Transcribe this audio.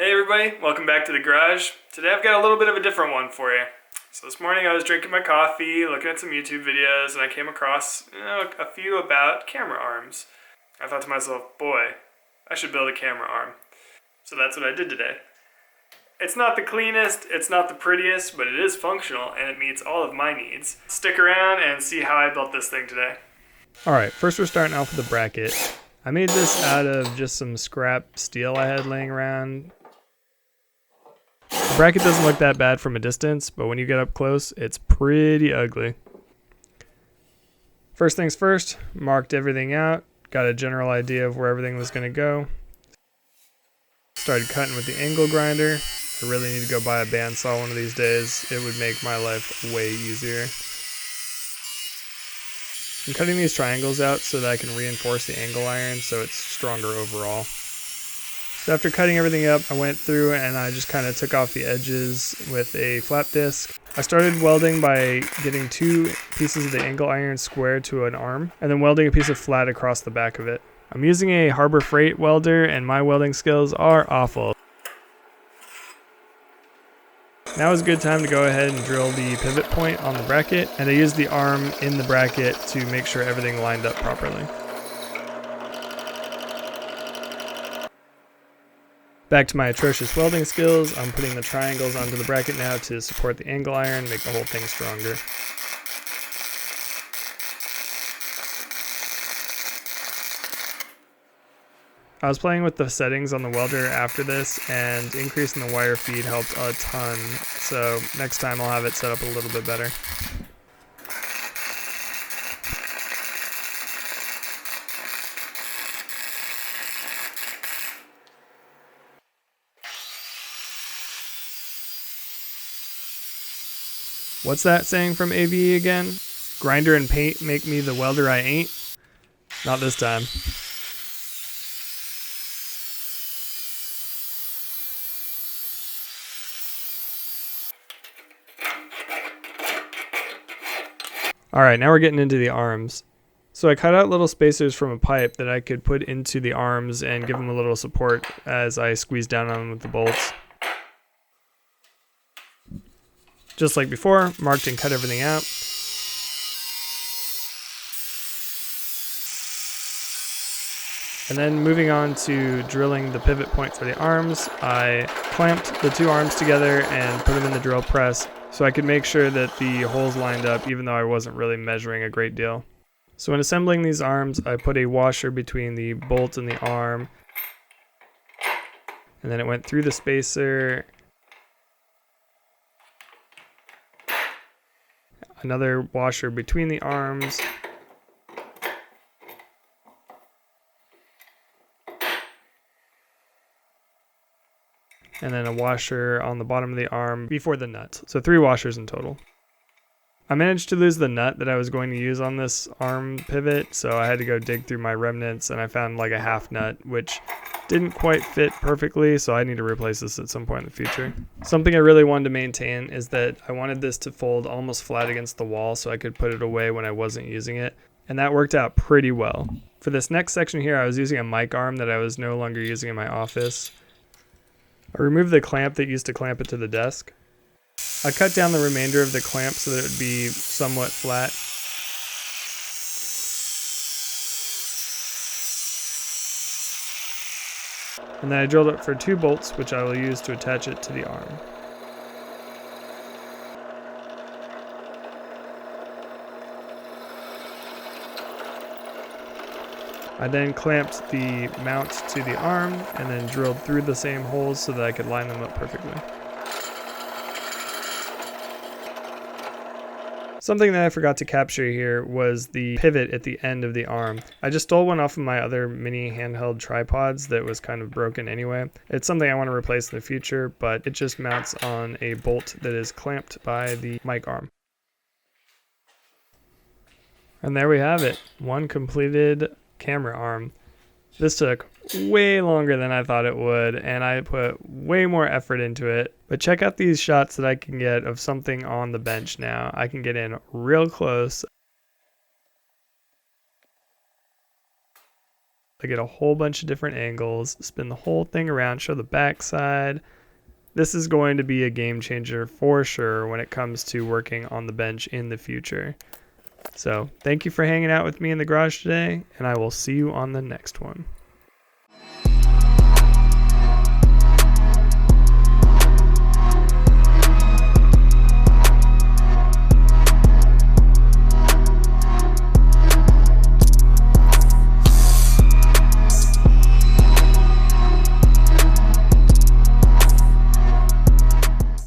Hey everybody, welcome back to the garage. Today I've got a little bit of a different one for you. So this morning I was drinking my coffee, looking at some YouTube videos, and I came across a few about camera arms. I thought to myself, boy, I should build a camera arm. So that's what I did today. It's not the cleanest, it's not the prettiest, but it is functional and it meets all of my needs. Stick around and see how I built this thing today. Alright, first we're starting off with the bracket. I made this out of just some scrap steel I had laying around. The bracket doesn't look that bad from a distance, but when you get up close, it's pretty ugly. First things first, marked everything out, got a general idea of where everything was going to go. Started cutting with the angle grinder. I really need to go buy a bandsaw one of these days. It would make my life way easier. I'm cutting these triangles out so that I can reinforce the angle iron so it's stronger overall. So after cutting everything up, I went through and I just kind of took off the edges with a flap disc. I started welding by getting 2 pieces of the angle iron square to an arm, and then welding a piece of flat across the back of it. I'm using a Harbor Freight welder, and my welding skills are awful. Now is a good time to go ahead and drill the pivot point on the bracket, and I used the arm in the bracket to make sure everything lined up properly. Back to my atrocious welding skills, I'm putting the triangles onto the bracket now to support the angle iron, make the whole thing stronger. I was playing with the settings on the welder after this, and increasing the wire feed helped a ton, so next time I'll have it set up a little bit better. What's that saying from AVE again? Grinder and paint make me the welder I ain't? Not this time. Alright, now we're getting into the arms. So I cut out little spacers from a pipe that I could put into the arms and give them a little support as I squeeze down on them with the bolts. Just like before, marked and cut everything out. And then moving on to drilling the pivot point for the arms, I clamped the 2 arms together and put them in the drill press so I could make sure that the holes lined up even though I wasn't really measuring a great deal. So when assembling these arms, I put a washer between the bolt and the arm, and then it went through the spacer. Another washer between the arms, and then a washer on the bottom of the arm before the nut. So 3 washers in total. I managed to lose the nut that I was going to use on this arm pivot, so I had to go dig through my remnants, and I found like a half nut, which didn't quite fit perfectly, so I need to replace this at some point in the future. Something I really wanted to maintain is that I wanted this to fold almost flat against the wall so I could put it away when I wasn't using it, and that worked out pretty well. For this next section here, I was using a mic arm that I was no longer using in my office. I removed the clamp that used to clamp it to the desk. I cut down the remainder of the clamp so that it would be somewhat flat. And then I drilled it for 2 bolts, which I will use to attach it to the arm. I then clamped the mount to the arm and then drilled through the same holes so that I could line them up perfectly. Something that I forgot to capture here was the pivot at the end of the arm. I just stole one off of my other mini handheld tripods that was kind of broken anyway. It's something I want to replace in the future, but it just mounts on a bolt that is clamped by the mic arm. And there we have it, one completed camera arm. This took way longer than I thought it would, and I put way more effort into it. But check out these shots that I can get of something on the bench now. I can get in real close. I get a whole bunch of different angles, spin the whole thing around, show the back side. This is going to be a game changer for sure when it comes to working on the bench in the future. So thank you for hanging out with me in the garage today, and I will see you on the next one.